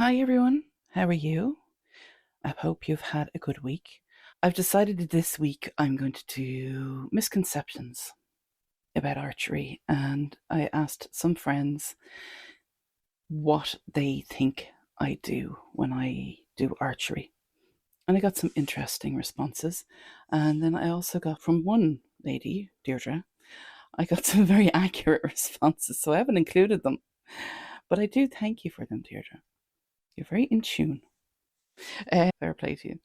Hi everyone, how are you? I hope you've had a good week. I've decided that this week I'm going to do misconceptions about archery, and I asked some friends what they think I do when I do archery. And I got some interesting responses. And then I also got from one lady, Deirdre, I got some very accurate responses, so I haven't included them. But I do thank you for them, Deirdre. You're very in tune. Fair play to you.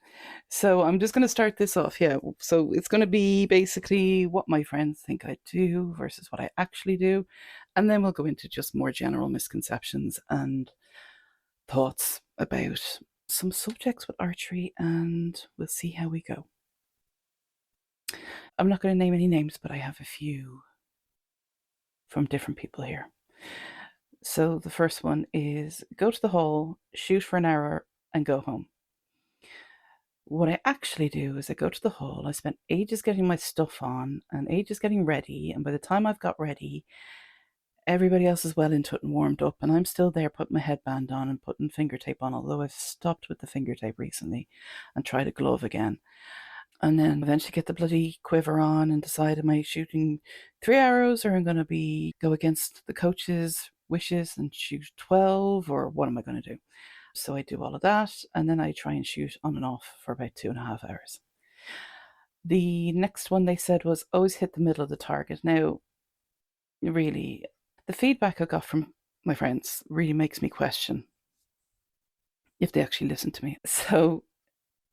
So I'm just going to start this off. Yeah. So it's going to be basically what my friends think I do versus what I actually do. And then we'll go into just more general misconceptions and thoughts about some subjects with archery, and we'll see how we go. I'm not going to name any names, but I have a few from different people here. So the first one is go to the hole, shoot for an hour, and go home. What I actually do is I go to the hall. I spent ages getting my stuff on and ages getting ready. And by the time I've got ready, everybody else is well into it and warmed up. And I'm still there putting my headband on and putting finger tape on, although I've stopped with the finger tape recently and tried a glove again. And then eventually get the bloody quiver on and decide, am I shooting 3 arrows, or I'm going to go against the coach's wishes and shoot 12, or what am I going to do? So I do all of that, and then I try and shoot on and off for about 2.5 hours. The next one they said was always hit the middle of the target. Now, really, the feedback I got from my friends really makes me question if they actually listen to me. So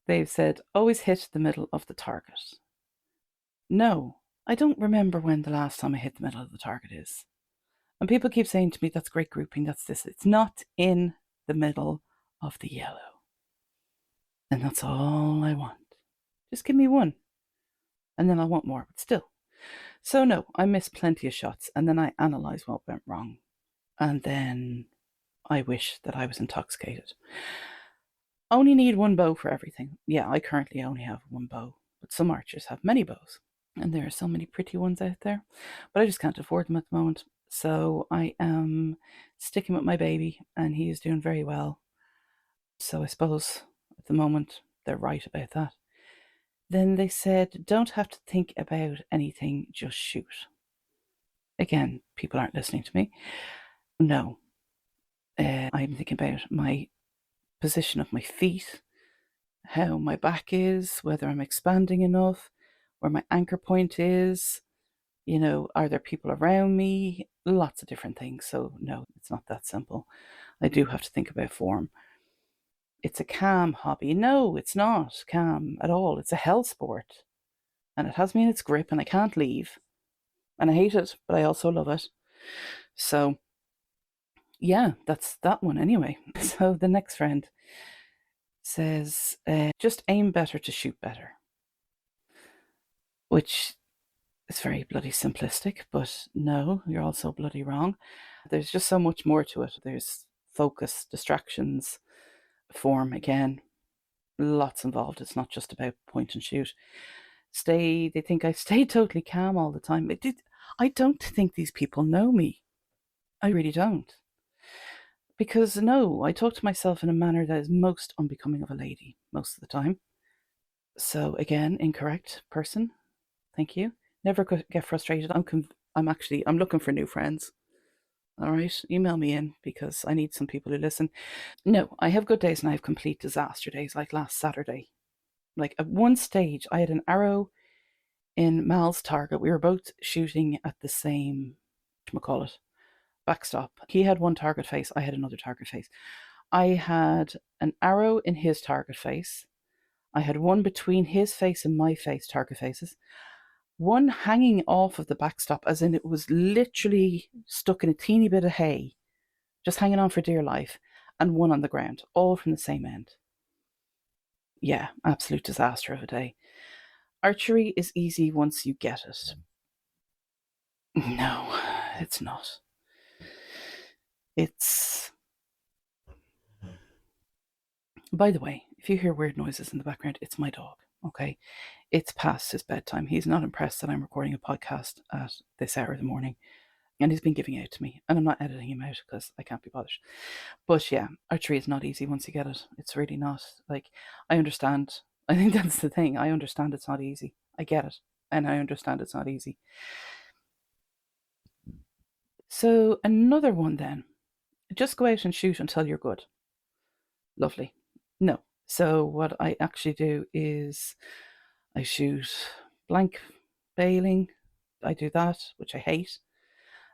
they've said always hit the middle of the target. No, I don't remember when the last time I hit the middle of the target is. And people keep saying to me, that's great grouping, that's this. It's not in the middle of the yellow. And that's all I want. Just give me one. And then I want more, but still. So no, I miss plenty of shots, and then I analyse what went wrong. And then I wish that I was intoxicated. Only need one bow for everything. Yeah, I currently only have one bow, but some archers have many bows. And there are so many pretty ones out there, but I just can't afford them at the moment. So I am sticking with my baby, and he is doing very well. So I suppose at the moment they're right about that. Then they said, don't have to think about anything, just shoot. Again, people aren't listening to me. No. I'm thinking about my position of my feet, how my back is, whether I'm expanding enough, where my anchor point is, are there people around me? Lots of different things. So no, it's not that simple. I do have to think about form. It's a calm hobby. No, it's not calm at all. It's a hell sport. And it has me in its grip, and I can't leave. And I hate it, but I also love it. So yeah, that's that one anyway. So the next friend says, just aim better to shoot better, which is very bloody simplistic, but no, you're also bloody wrong. There's just so much more to it. There's focus, distractions, form, again, lots involved. It's not just about point and shoot. They think I stay totally calm all the time. I don't think these people know me. I really don't. Because no, I talk to myself in a manner that is most unbecoming of a lady most of the time. So again, incorrect person. Thank you. Never get frustrated. I'm looking for new friends. All right, email me in because I need some people who listen. No, I have good days and I have complete disaster days, like last Saturday. Like at one stage, I had an arrow in Mal's target. We were both shooting at the same, backstop. He had one target face, I had another target face. I had an arrow in his target face. I had one between his face and my face, target faces. One hanging off of the backstop, as in it was literally stuck in a teeny bit of hay, just hanging on for dear life, and one on the ground, all from the same end. Yeah, absolute disaster of a day. Archery is easy once you get it. No, it's not. It's... By the way, if you hear weird noises in the background, it's my dog, okay? It's past his bedtime. He's not impressed that I'm recording a podcast at this hour of the morning. And he's been giving out to me, and I'm not editing him out because I can't be bothered. But yeah, archery is not easy once you get it. It's really not. Like, I understand. I think that's the thing. I understand it's not easy. I get it. And I understand it's not easy. So another one then. Just go out and shoot until you're good. Lovely. No. So what I actually do is I shoot blank bailing. I do that, which I hate.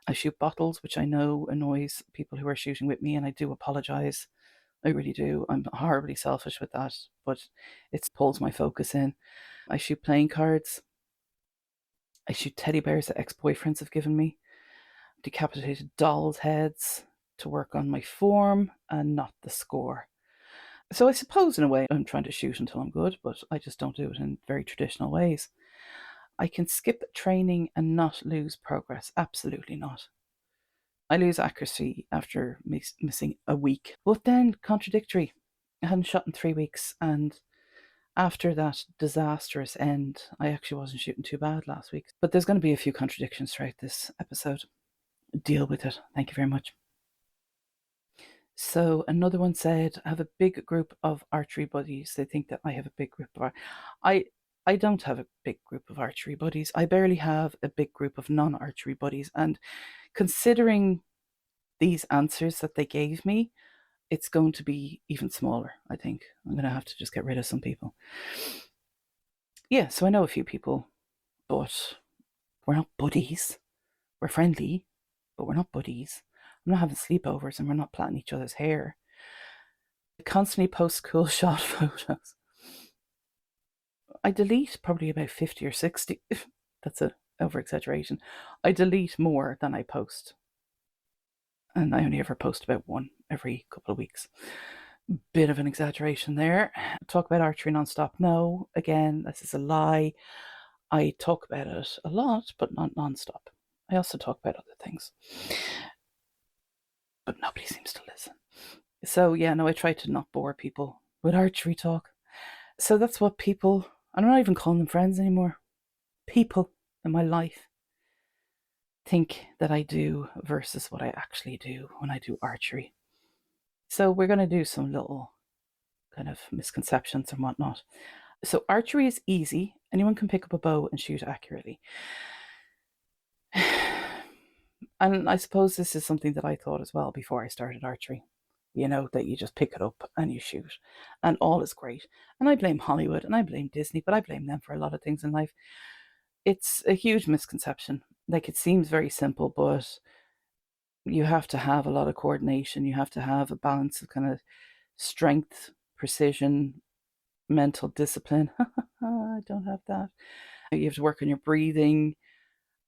I shoot bottles, which I know annoys people who are shooting with me, and I do apologise. I really do. I'm horribly selfish with that, but it pulls my focus in. I shoot playing cards. I shoot teddy bears that ex-boyfriends have given me. Decapitated dolls' heads to work on my form and not the score. So I suppose in a way I'm trying to shoot until I'm good, but I just don't do it in very traditional ways. I can skip training and not lose progress. Absolutely not. I lose accuracy after missing a week. But then, contradictory. I hadn't shot in 3 weeks, and after that disastrous end, I actually wasn't shooting too bad last week. But there's going to be a few contradictions throughout this episode. Deal with it. Thank you very much. So another one said, I have a big group of archery buddies. They think that I have a big group of I don't have a big group of archery buddies. I barely have a big group of non-archery buddies. And considering these answers that they gave me, it's going to be even smaller, I think. I'm going to have to just get rid of some people. Yeah, so I know a few people, but we're not buddies. We're friendly, but we're not buddies. I'm not having sleepovers and we're not plaiting each other's hair. I constantly post cool shot photos. I delete probably about 50 or 60. That's an over-exaggeration. I delete more than I post. And I only ever post about one every couple of weeks. Bit of an exaggeration there. Talk about archery non-stop. No, again, this is a lie. I talk about it a lot, but not non-stop. I also talk about other things. But nobody seems to listen. So yeah, no, I try to not bore people with archery talk. So that's what people, I'm not even calling them friends anymore, people in my life think that I do versus what I actually do when I do archery. So we're going to do some little kind of misconceptions and whatnot. So archery is easy. Anyone can pick up a bow and shoot accurately. And I suppose this is something that I thought as well before I started archery. You know, that you just pick it up and you shoot and all is great. And I blame Hollywood and I blame Disney, but I blame them for a lot of things in life. It's a huge misconception. Like, it seems very simple, but you have to have a lot of coordination. You have to have a balance of kind of strength, precision, mental discipline. I don't have that. You have to work on your breathing,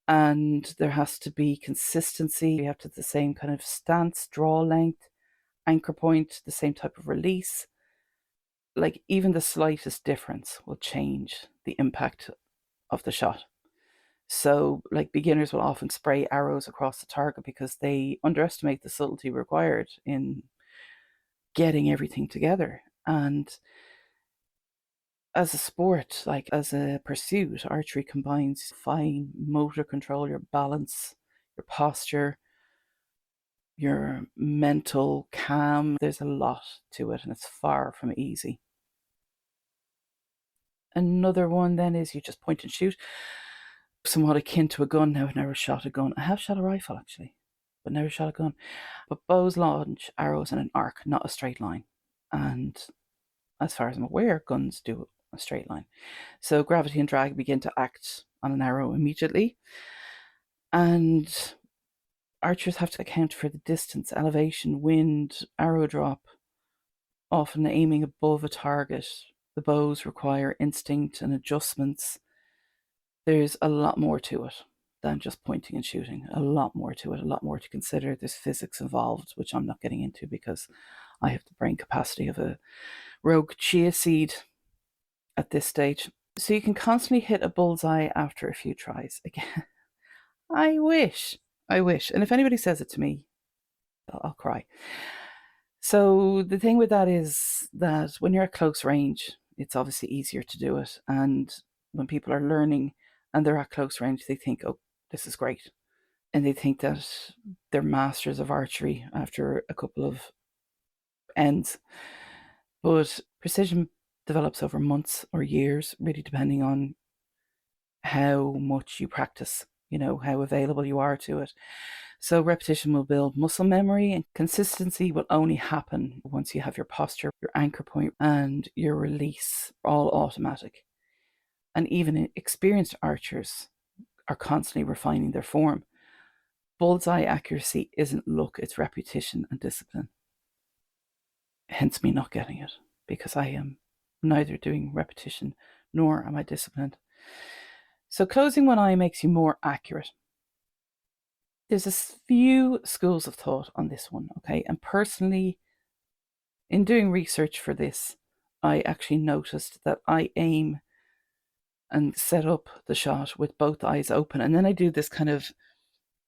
and there has to be consistency. You have to have the same kind of stance, draw length, anchor point, the same type of release. Like, even the slightest difference will change the impact of the shot. So, like, beginners will often spray arrows across the target because they underestimate the subtlety required in getting everything together. And as a sport, like as a pursuit, archery combines fine motor control, your balance, your posture, your mental calm. There's a lot to it, and it's far from easy. Another one then is you just point and shoot. Somewhat akin to a gun. Now, I've never shot a gun. I have shot a rifle, actually, but never shot a gun. But bows launch arrows in an arc, not a straight line. And as far as I'm aware, guns do a straight line. So gravity and drag begin to act on an arrow immediately. And archers have to account for the distance, elevation, wind, arrow drop, often aiming above a target. The bows require instinct and adjustments. There's a lot more to it than just pointing and shooting. A lot more to it, a lot more to consider. There's physics involved, which I'm not getting into because I have the brain capacity of a rogue chia seed at this stage. So you can constantly hit a bullseye after a few tries. Again, I wish. And if anybody says it to me, I'll cry. So the thing with that is that when you're at close range, it's obviously easier to do it. And when people are learning and they're at close range, they think, oh, this is great. and they think that they're masters of archery after a couple of ends. But precision develops over months or years, really depending on how much you practice, how available you are to it. So repetition will build muscle memory, and consistency will only happen once you have your posture, your anchor point, and your release all automatic. And even experienced archers are constantly refining their form. Bullseye accuracy isn't luck, it's repetition and discipline. Hence me not getting it, because I am neither doing repetition nor am I disciplined. So closing one eye makes you more accurate. There's a few schools of thought on this one, okay? And personally, in doing research for this, I actually noticed that I aim and set up the shot with both eyes open. And then I do this kind of,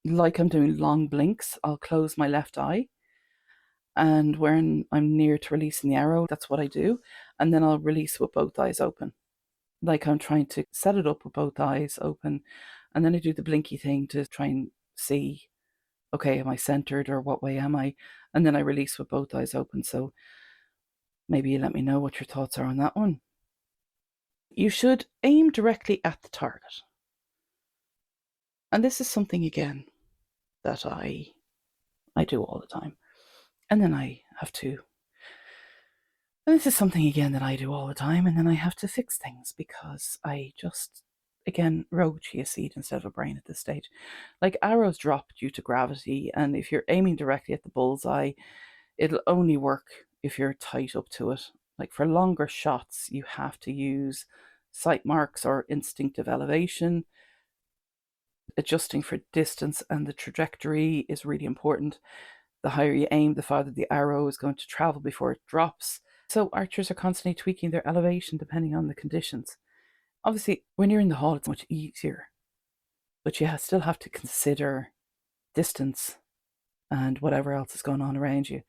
like I'm doing long blinks, I'll close my left eye. And when I'm near to releasing the arrow, that's what I do. And then I'll release with both eyes open. Like I'm trying to set it up with both eyes open. And then I do the blinky thing to try and see, okay, am I centered or what way am I? And then I release with both eyes open. So maybe you let me know what your thoughts are on that one. You should aim directly at the target. And this is something, again, that I do all the time. And then I have to. And this is something, again, that I do all the time. And then I have to fix things because I just, again, rogue chia seed instead of a brain at this stage. Like arrows drop due to gravity. And if you're aiming directly at the bullseye, it'll only work if you're tight up to it. Like for longer shots, you have to use sight marks or instinctive elevation. Adjusting for distance and the trajectory is really important. The higher you aim, the farther the arrow is going to travel before it drops. So archers are constantly tweaking their elevation depending on the conditions. Obviously, when you're in the hall, it's much easier, but you still have to consider distance and whatever else is going on around you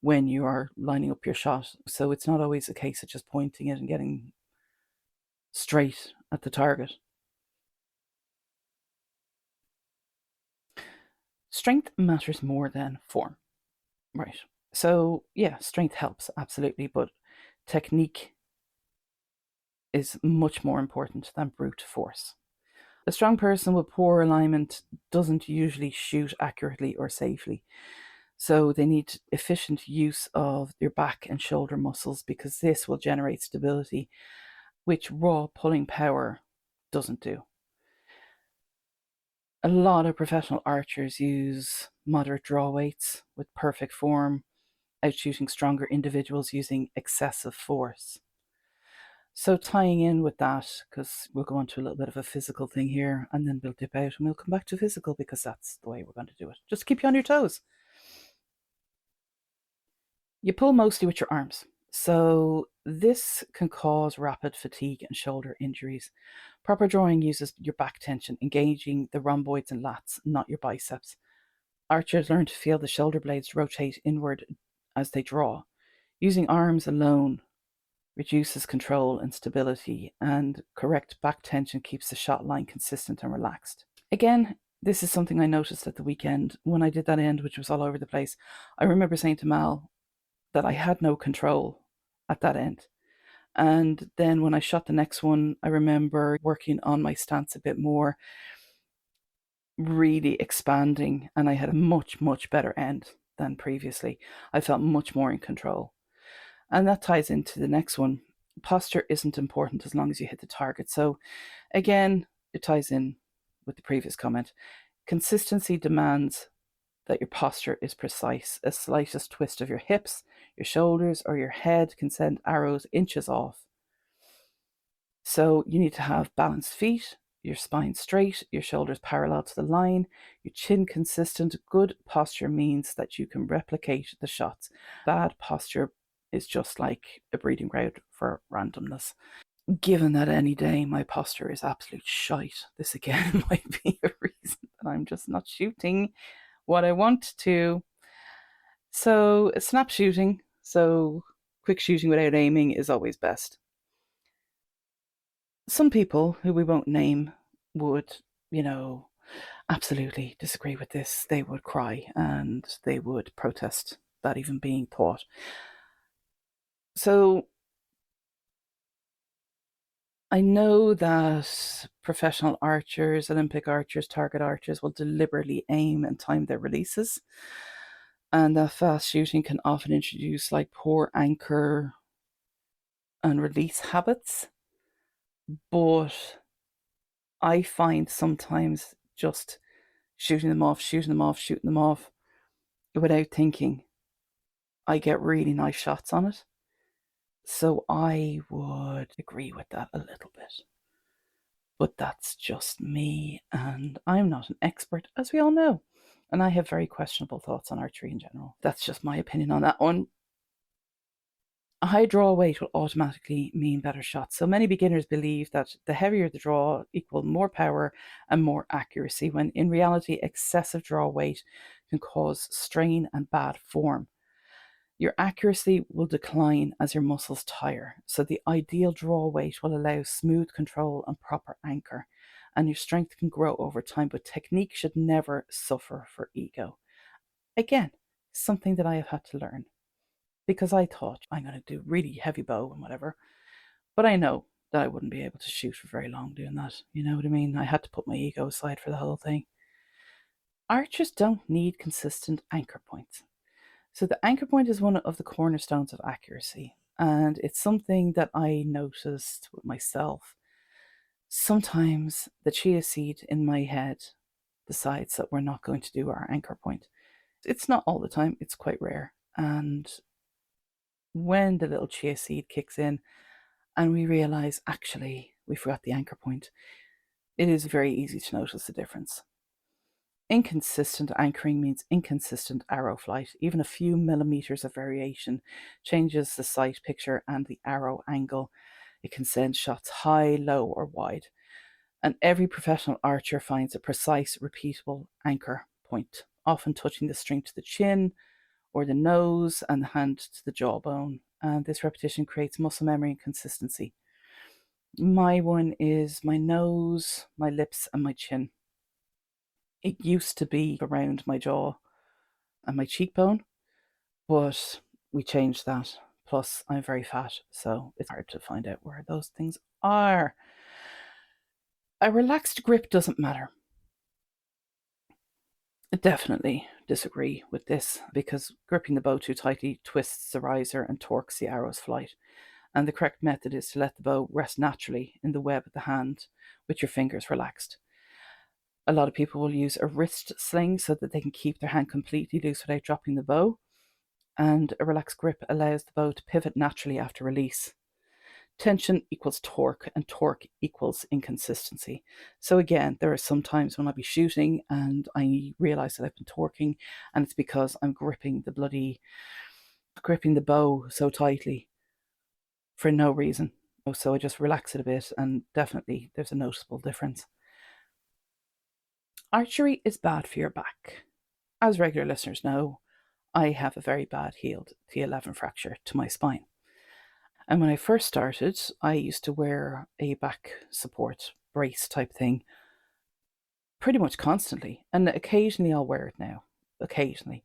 when you are lining up your shot. So it's not always a case of just pointing it and getting straight at the target. Strength matters more than form. Right. So, yeah, strength helps, absolutely, but technique is much more important than brute force. A strong person with poor alignment doesn't usually shoot accurately or safely. So they need efficient use of your back and shoulder muscles because this will generate stability, which raw pulling power doesn't do. A lot of professional archers use moderate draw weights with perfect form, outshooting stronger individuals using excessive force. So tying in with that, because we'll go on to a little bit of a physical thing here, and then we'll dip out and we'll come back to physical because that's the way we're going to do it. Just keep you on your toes. You pull mostly with your arms. So this can cause rapid fatigue and shoulder injuries. Proper drawing uses your back tension, engaging the rhomboids and lats, not your biceps. Archers learn to feel the shoulder blades rotate inward as they draw. Using arms alone reduces control and stability, and correct back tension keeps the shot line consistent and relaxed. Again, this is something I noticed at the weekend when I did that end, which was all over the place. I remember saying to Mal that I had no control at that end. And then when I shot the next one, I remember working on my stance a bit more, really expanding, and I had a much, much better end than previously. I felt much more in control. And that ties into the next one. Posture isn't important as long as you hit the target. So again, it ties in with the previous comment. Consistency demands that your posture is precise. A slightest twist of your hips, your shoulders, or your head can send arrows inches off. So you need to have balanced feet, your spine straight, your shoulders parallel to the line, your chin consistent. Good posture means that you can replicate the shots. Bad posture is just like a breeding ground for randomness. Given that any day my posture is absolute shite, this again might be a reason that I'm just not shooting what I want to. So snap shooting, so quick shooting without aiming is always best. Some people who we won't name would, absolutely disagree with this. They would cry and they would protest that even being taught. So I know that professional archers, Olympic archers, target archers will deliberately aim and time their releases, and that fast shooting can often introduce like poor anchor and release habits. But I find sometimes just shooting them off, shooting them off, shooting them off without thinking, I get really nice shots on it. So I would agree with that a little bit. But that's just me, and I'm not an expert, as we all know. And I have very questionable thoughts on archery in general. That's just my opinion on that one. A high draw weight will automatically mean better shots. So many beginners believe that the heavier the draw equal more power and more accuracy, when in reality, excessive draw weight can cause strain and bad form. Your accuracy will decline as your muscles tire. So the ideal draw weight will allow smooth control and proper anchor, and your strength can grow over time, but technique should never suffer for ego. Again, something that I have had to learn, because I thought I'm going to do really heavy bow and whatever, but I know that I wouldn't be able to shoot for very long doing that. You know what I mean? I had to put my ego aside for the whole thing. Archers don't need consistent anchor points. So the anchor point is one of the cornerstones of accuracy, and it's something that I noticed with myself. Sometimes the chia seed in my head decides that we're not going to do our anchor point. It's not all the time, it's quite rare. And when the little chia seed kicks in and we realize actually we forgot the anchor point, it is very easy to notice the difference. Inconsistent anchoring means inconsistent arrow flight. Even a few millimeters of variation changes the sight picture and the arrow angle. It can send shots high, low, or wide. And every professional archer finds a precise, repeatable anchor point, often touching the string to the chin or the nose and the hand to the jawbone. And this repetition creates muscle memory and consistency. My one is my nose, my lips, and my chin. It used to be around my jaw and my cheekbone, but we changed that. Plus, I'm very fat, so it's hard to find out where those things are. A relaxed grip doesn't matter. I definitely disagree with this, because gripping the bow too tightly twists the riser and torques the arrow's flight. And the correct method is to let the bow rest naturally in the web of the hand with your fingers relaxed. A lot of people will use a wrist sling so that they can keep their hand completely loose without dropping the bow. And a relaxed grip allows the bow to pivot naturally after release. Tension equals torque, and torque equals inconsistency. So again, there are some times when I'll be shooting and I realize that I've been torquing, and it's because I'm gripping the bow so tightly for no reason. So I just relax it a bit, and definitely there's a noticeable difference. Archery is bad for your back. As regular listeners know, I have a very bad healed T11 fracture to my spine. And when I first started, I used to wear a back support brace type thing pretty much constantly. And occasionally I'll wear it now. Occasionally.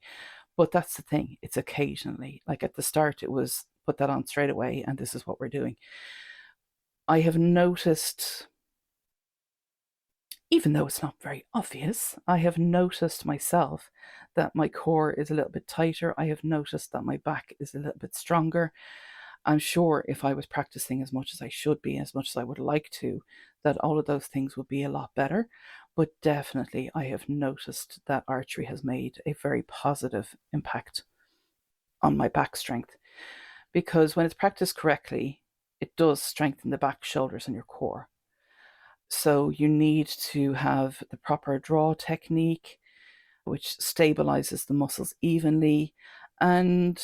But that's the thing, it's occasionally. Like at the start, it was put that on straight away, and this is what we're doing. I have noticed, even though it's not very obvious, I have noticed myself that my core is a little bit tighter. I have noticed that my back is a little bit stronger. I'm sure if I was practicing as much as I should be, as much as I would like to, that all of those things would be a lot better. But definitely, I have noticed that archery has made a very positive impact on my back strength. Because when it's practiced correctly, it does strengthen the back, shoulders, and your core. So you need to have the proper draw technique, which stabilizes the muscles evenly. And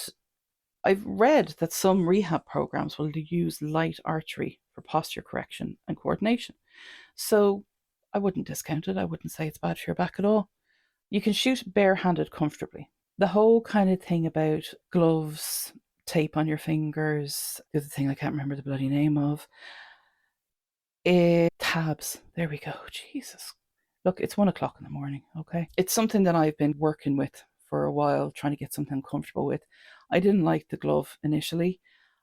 I've read that some rehab programs will use light archery for posture correction and coordination. So I wouldn't discount it. I wouldn't say it's bad for your back at all. You can shoot barehanded comfortably. The whole kind of thing about gloves, tape on your fingers, the other thing I can't remember the bloody name of, is tabs. There we go. Jesus. Look, it's 1 o'clock in the morning, okay? It's something that I've been working with for a while, trying to get something I'm comfortable with. I didn't like the glove initially.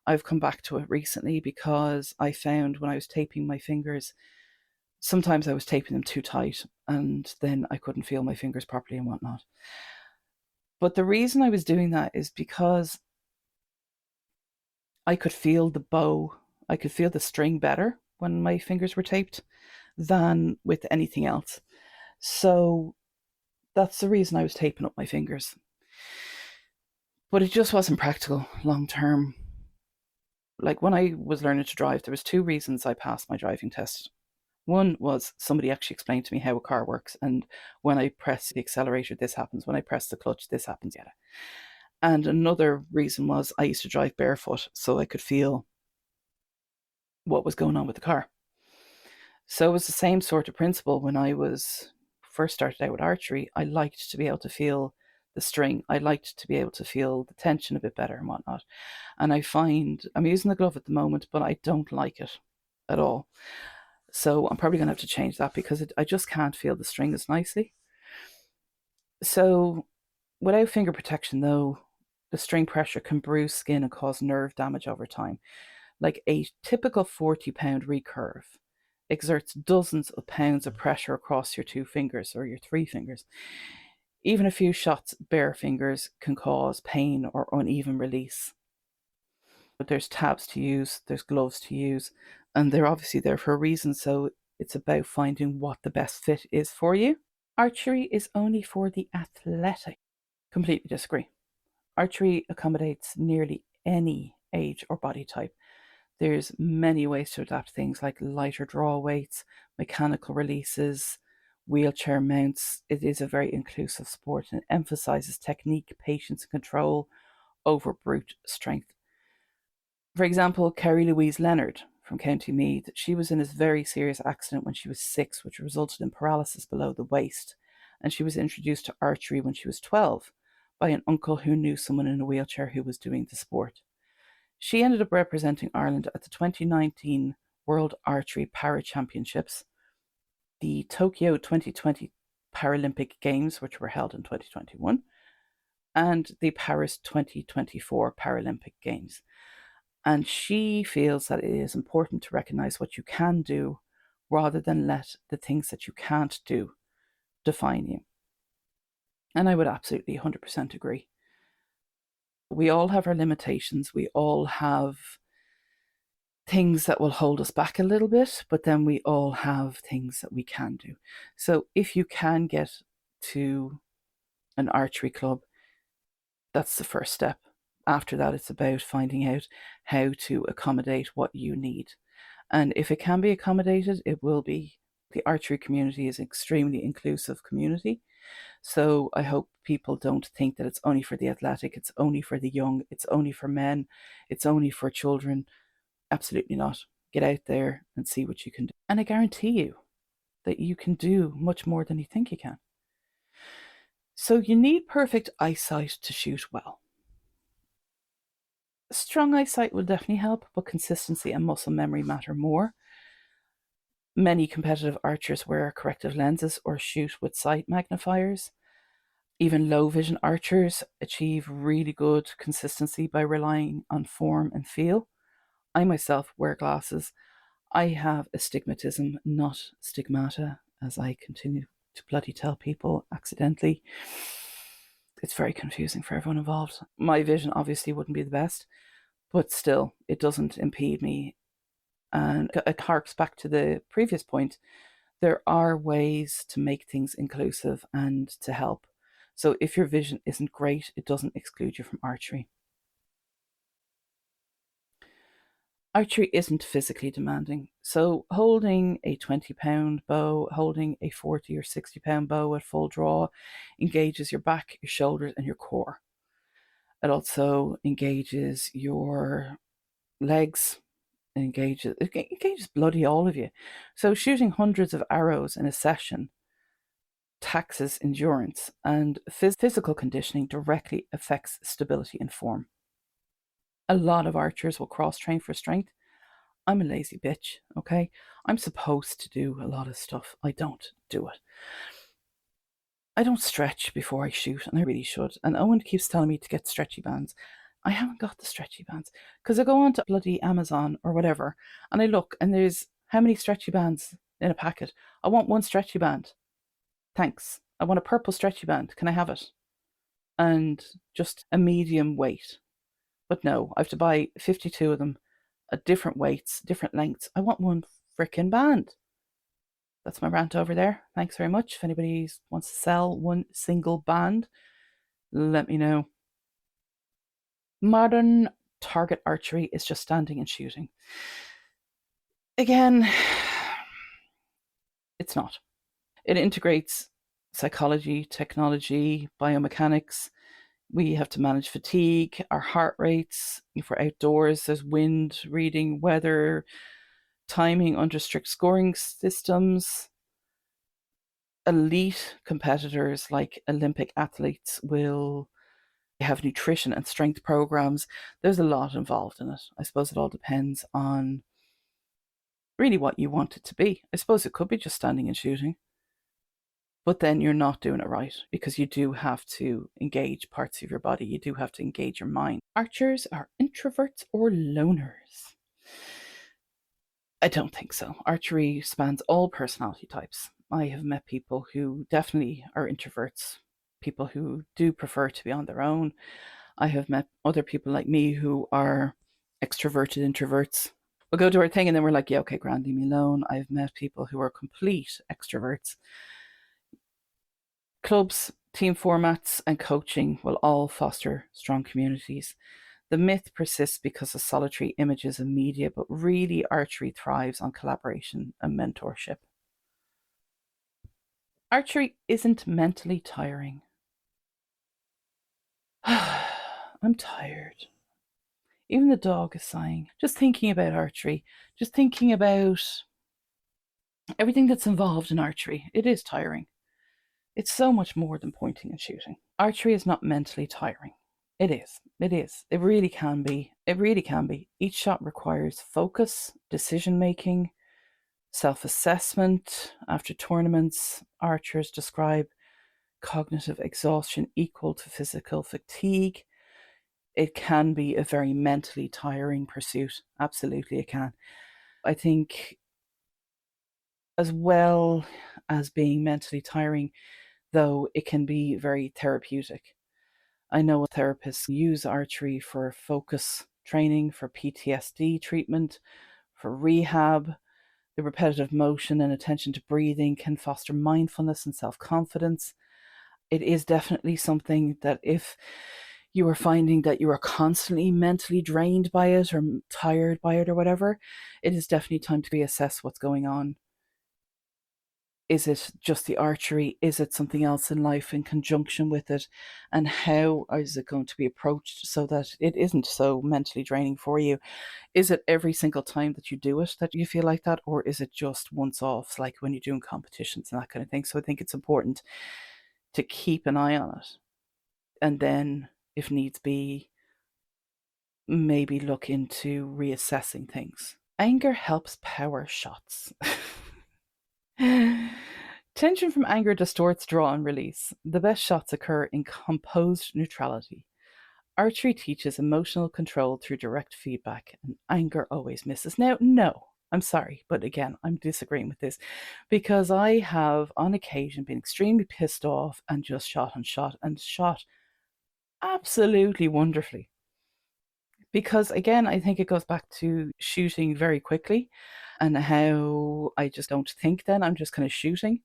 I've come back to it recently because I found when I was taping my fingers, sometimes I was taping them too tight and then I couldn't feel my fingers properly and whatnot. But the reason I was doing that is because I could feel the bow, I could feel the string better when my fingers were taped than with anything else. So that's the reason I was taping up my fingers. But it just wasn't practical long term. Like when I was learning to drive, there was two reasons I passed my driving test. One was somebody actually explained to me how a car works, and when I press the accelerator, this happens. When I press the clutch, this happens. Yeah. And another reason was I used to drive barefoot, so I could feel what was going on with the car. So it was the same sort of principle when I was first started out with archery. I liked to be able to feel the string. I liked to be able to feel the tension a bit better and whatnot. And I find I'm using the glove at the moment, but I don't like it at all. So I'm probably going to have to change that because I just can't feel the string as nicely. So without finger protection, though, the string pressure can bruise skin and cause nerve damage over time. Like a typical 40-pound recurve exerts dozens of pounds of pressure across your two fingers or your three fingers. Even a few shots bare fingers can cause pain or uneven release. But there's tabs to use, there's gloves to use, and they're obviously there for a reason. So it's about finding what the best fit is for you. Archery is only for the athletic. Completely disagree. Archery accommodates nearly any age or body type. There's many ways to adapt things like lighter draw weights, mechanical releases, wheelchair mounts. It is a very inclusive sport and emphasizes technique, patience, and control over brute strength. For example, Kerry Louise Leonard from County Meath, she was in a very serious accident when she was 6, which resulted in paralysis below the waist. And she was introduced to archery when she was 12 by an uncle who knew someone in a wheelchair who was doing the sport. She ended up representing Ireland at the 2019 World Archery Para Championships, the Tokyo 2020 Paralympic Games, which were held in 2021, and the Paris 2024 Paralympic Games. And she feels that it is important to recognize what you can do rather than let the things that you can't do define you. And I would absolutely 100% agree. We all have our limitations. We all have things that will hold us back a little bit, but then we all have things that we can do. So if you can get to an archery club, that's the first step. After that, it's about finding out how to accommodate what you need. And if it can be accommodated, it will be. The archery community is an extremely inclusive community. So I hope people don't think that it's only for the athletic, it's only for the young, it's only for men, it's only for children. Absolutely not. Get out there and see what you can do. And I guarantee you that you can do much more than you think you can. So you need perfect eyesight to shoot well. Strong eyesight will definitely help, but consistency and muscle memory matter more. Many competitive archers wear corrective lenses or shoot with sight magnifiers. Even low vision archers achieve really good consistency by relying on form and feel. I myself wear glasses. I have astigmatism, not stigmata, as I continue to bloody tell people accidentally. It's very confusing for everyone involved. My vision obviously wouldn't be the best, but still, it doesn't impede me. And it harks back to the previous point. There are ways to make things inclusive and to help. So if your vision isn't great, it doesn't exclude you from archery. Archery isn't physically demanding. So holding a 20-pound bow, holding a 40 or 60-pound bow at full draw engages your back, your shoulders, and your core. It also engages your legs, it engages bloody all of you. So shooting hundreds of arrows in a session taxes endurance, and physical conditioning directly affects stability and form. A lot of archers will cross train for strength. I'm a lazy bitch, okay? I'm supposed to do a lot of stuff. I don't do it. I don't stretch before I shoot, and I really should. And Owen keeps telling me to get stretchy bands. I haven't got the stretchy bands because I go on to bloody Amazon or whatever and I look and there's how many stretchy bands in a packet? I want one stretchy band. Thanks. I want a purple stretchy band. Can I have it? And just a medium weight. But no, I have to buy 52 of them at different weights, different lengths. I want one frickin' band. That's my rant over there. Thanks very much. If anybody wants to sell one single band, let me know. Modern target archery is just standing and shooting. Again, it's not. It integrates psychology, technology, biomechanics. We have to manage fatigue, our heart rates. If we're outdoors, there's wind, reading, weather, timing under strict scoring systems. Elite competitors like Olympic athletes will have nutrition and strength programs. There's a lot involved in it. I suppose it all depends on really what you want it to be. I suppose it could be just standing and shooting, but then you're not doing it right because you do have to engage parts of your body. You do have to engage your mind. Archers are introverts or loners. I don't think so. Archery spans all personality types. I have met people who definitely are introverts, people who do prefer to be on their own. I have met other people like me who are extroverted introverts. We'll go do our thing and then we're like, yeah, okay, grand, leave me alone. I've met people who are complete extroverts. Clubs, team formats, and coaching will all foster strong communities. The myth persists because of solitary images and media, but really archery thrives on collaboration and mentorship. Archery isn't mentally tiring. I'm tired. Even the dog is sighing. Just thinking about archery, just thinking about everything that's involved in archery. It is tiring. It's so much more than pointing and shooting. Archery is not mentally tiring. It is. It is. It really can be. It really can be. Each shot requires focus, decision making, self assessment. After tournaments, archers describe cognitive exhaustion equal to physical fatigue. It can be a very mentally tiring pursuit. Absolutely, it can. I think, as well as being mentally tiring, though, it can be very therapeutic. I know therapists use archery for focus training, for PTSD treatment, for rehab. The repetitive motion and attention to breathing can foster mindfulness and self confidence. It is definitely something that if you are finding that you are constantly mentally drained by it or tired by it or whatever, it is definitely time to reassess what's going on. Is it just the archery? Is it something else in life in conjunction with it? And how is it going to be approached so that it isn't so mentally draining for you? Is it every single time that you do it that you feel like that? Or is it just once off, like when you're doing competitions and that kind of thing? So I think it's important to keep an eye on it. And then, if needs be, maybe look into reassessing things. Anger helps power shots. Tension from anger distorts draw and release. The best shots occur in composed neutrality. Archery teaches emotional control through direct feedback, and anger always misses. Now, no, I'm sorry, but again, I'm disagreeing with this because I have on occasion been extremely pissed off and just shot and shot and shot absolutely wonderfully. Because again, I think it goes back to shooting very quickly and how I just don't think then, I'm just kind of shooting.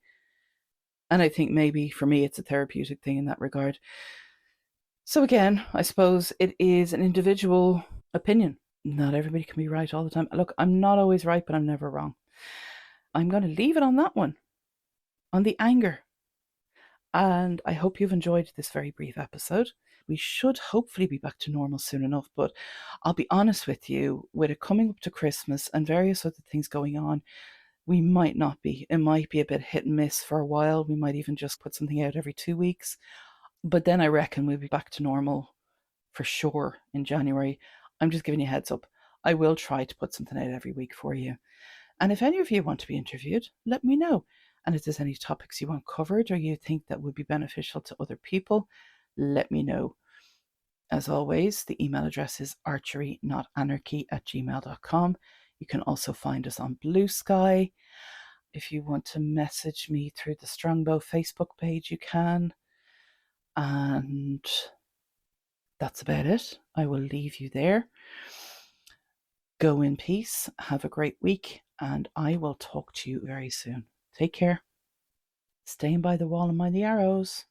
And I think maybe for me, it's a therapeutic thing in that regard. So again, I suppose it is an individual opinion. Not everybody can be right all the time. Look, I'm not always right, but I'm never wrong. I'm going to leave it on that one, on the anger. And I hope you've enjoyed this very brief episode. We should hopefully be back to normal soon enough, but I'll be honest with you, with it coming up to Christmas and various other things going on, we might not be. It might be a bit hit and miss for a while. We might even just put something out every 2 weeks. But then I reckon we'll be back to normal for sure in January. I'm just giving you a heads up. I will try to put something out every week for you. And if any of you want to be interviewed, let me know. And if there's any topics you want covered or you think that would be beneficial to other people, let me know. As always, the email address is archerynotanarchy@gmail.com. You can also find us on Blue Sky. If you want to message me through the Strongbow Facebook page, you can. And that's about it. I will leave you there. Go in peace. Have a great week. And I will talk to you very soon. Take care. Staying by the wall and mind the arrows.